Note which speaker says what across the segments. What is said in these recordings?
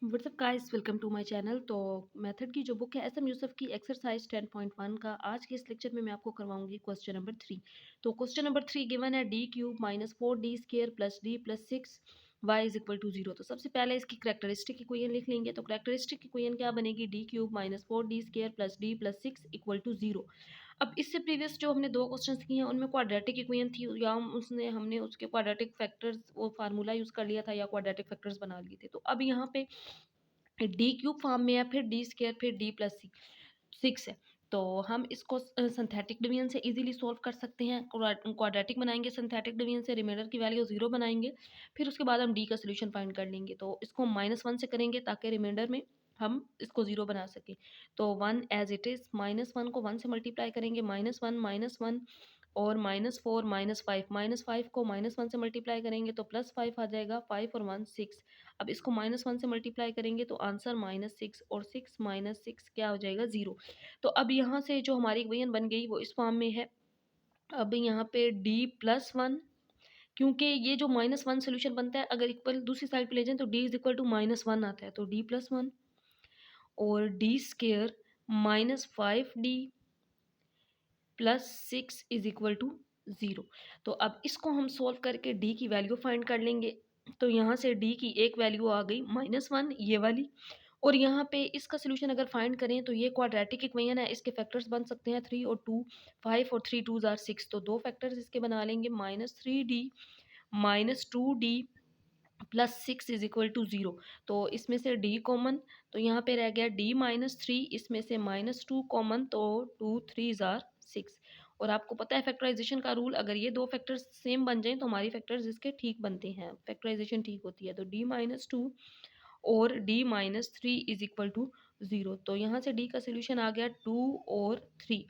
Speaker 1: WhatsApp guys, welcome to my channel. तो method की जो बुक है एसएम यूसुफ की एक्सरसाइज 10.1 का आज के इस लेक्चर में मैं आपको करवाऊंगी क्वेश्चन नंबर 3। तो क्वेश्चन नंबर 3 गिवन है d cube minus 4d² plus d plus 6y is equal to 0। तो सबसे पहले इसकी करेक्टरिस्टिक इक्वेशन लिख लेंगे। तो करेक्टरिस्टिक इक्वेशन क्या बनेगी? D cube minus 4d² plus d plus 6 equal to 0। अब इससे प्रीवियस जो हमने दो क्वेश्चंस किए हैं उनमें क्वाड्रेटिक इक्वेशन थी, या हमने उसके क्वाड्रेटिक फैक्टर्स वो फार्मूला यूज़ कर लिया था या क्वाड्रेटिक फैक्टर्स बना लिए थे। तो अब यहाँ पे डी क्यूब फॉर्म में है, फिर डी स्क्वायर, फिर डी प्लस 6 है। तो हम इसको सिंथेटिक डिवीजन से इजीली सॉल्व कर सकते हैं। क्वाड्रेटिक बनाएंगे सिंथेटिक डिवीजन से, रिमाइंडर की वैल्यू 0 बनाएंगे, फिर उसके बाद हम डी का सोल्यूशन फाइंड कर लेंगे। तो इसको हम -1 से करेंगे ताकि रिमाइंडर में हम इसको 0 बना सकें। तो 1 एज इट इज़, -1 को 1 से मल्टीप्लाई करेंगे, -1 और -4 -5 को -1 से मल्टीप्लाई करेंगे तो +5 आ जाएगा, 5 और 1 6। अब इसको -1 से मल्टीप्लाई करेंगे तो आंसर -6 और 6 -6 क्या हो जाएगा? 0। तो अब यहाँ से जो हमारी इक्वेशन बन गई वो इस फॉर्म में है। अब यहाँ पे d+1, क्योंकि ये जो -1 सोल्यूशन बनता है, अगर इक्वल दूसरी साइड पे ले जाएं तो d इज इक्वल टू -1 आता है। तो d+1 और d square -5d plus 6 is equal to 0। तो अब इसको हम सोल्व करके डी की वैल्यू फाइंड कर लेंगे। तो यहाँ से डी की एक वैल्यू आ गई -1, ये वाली। और यहाँ पे इसका सोल्यूशन अगर फाइंड करें तो ये क्वाड्रेटिक इक्वेशन है, इसके फैक्टर्स बन सकते हैं 3 और 2, 5 और 3 2 आर 6। तो दो फैक्टर्स इसके बना लेंगे, -3d -2d plus 6 is equal to 0। तो इसमें से d कॉमन, तो यहाँ पे रह गया d-3, इसमें से -2 कॉमन, तो 2 3 आर 6। और आपको पता है फैक्टराइजेशन का रूल, अगर ये दो फैक्टर्स सेम बन जाएं तो हमारी फैक्टर्स इसके ठीक बनते हैं, फैक्टराइजेशन ठीक होती है। तो d-2 और d-3 इज इक्वल टू 0। तो यहाँ से d का सोल्यूशन आ गया 2 और 3।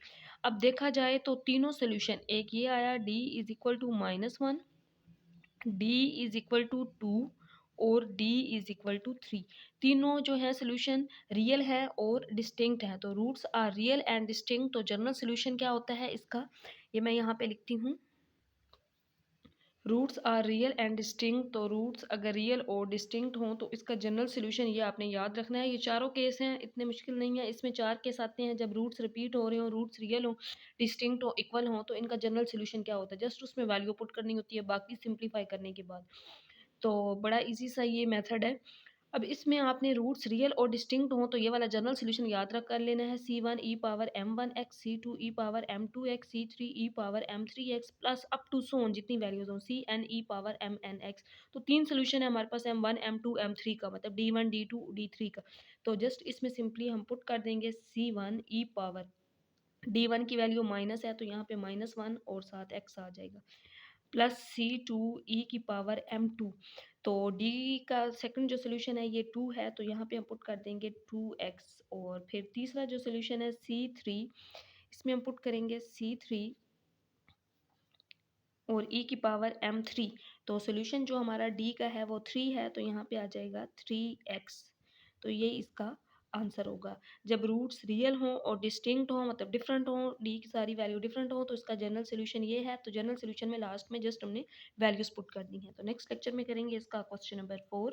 Speaker 1: अब देखा जाए तो तीनों सोल्यूशन, एक ये आया d is equal to -1, d is equal to 2 और d इज इक्वल टू 3। तीनों जो है सोल्यूशन रियल है और डिस्टिंक्ट है। तो roots are real and distinct. तो जनरल सोल्यूशन क्या होता है इसका, ये मैं यहाँ पे लिखती हूँ, roots are real and distinct. तो रूट्स अगर रियल और डिस्टिंक्ट हों तो इसका जनरल सोल्यूशन ये आपने याद रखना है। ये चारों केस हैं, इतने मुश्किल नहीं है। इसमें 4 केस आते हैं जब रूट्स रिपीट हो रहे हो, रूट्स रियल हो, डिस्टिंक्ट हो, इक्वल हो, तो इनका जनरल सोल्यूशन क्या होता है, जस्ट उसमें वैल्यू पुट करनी होती है, बाकी सिंप्लीफाई करने के बाद। तो बड़ा ईज़ी सा ये मेथड है। अब इसमें आपने रूट्स रियल और डिस्टिंक्ट हों तो ये वाला जनरल सॉल्यूशन याद रख कर लेना है, c1 e power m1x, c2 e power m2x, c3 e power m3x plus up to so on जितनी वैल्यूज हों cn e पावर mnx। तो तीन सॉल्यूशन है हमारे पास, m1 m2 m3 का, मतलब d1 d2 d3 का। तो जस्ट इसमें सिंपली हम पुट कर देंगे c1 e पावर, d1 की वैल्यू माइनस है तो यहाँ पे -1 और साथ x आ जाएगा, प्लस c2 e की पावर m2। तो d का सेकंड जो सोल्यूशन है ये 2 है, तो यहाँ पे हम पुट कर देंगे 2x। और फिर तीसरा जो सोल्यूशन है c3, इसमें हम पुट करेंगे c3 और e की पावर m3। तो सोल्यूशन जो हमारा d का है वो 3 है, तो यहाँ पे आ जाएगा 3x। तो ये इसका आंसर होगा। जब रूट्स रियल हों और डिस्टिंक्ट हों, मतलब डिफरेंट हों, डी की सारी वैल्यू डिफरेंट हो, तो इसका जनरल सोल्यूशन ये है। तो जनरल सोल्यूशन में लास्ट में जस्ट हमने वैल्यूज पुट कर दी हैं। तो नेक्स्ट लेक्चर में करेंगे इसका क्वेश्चन नंबर 4।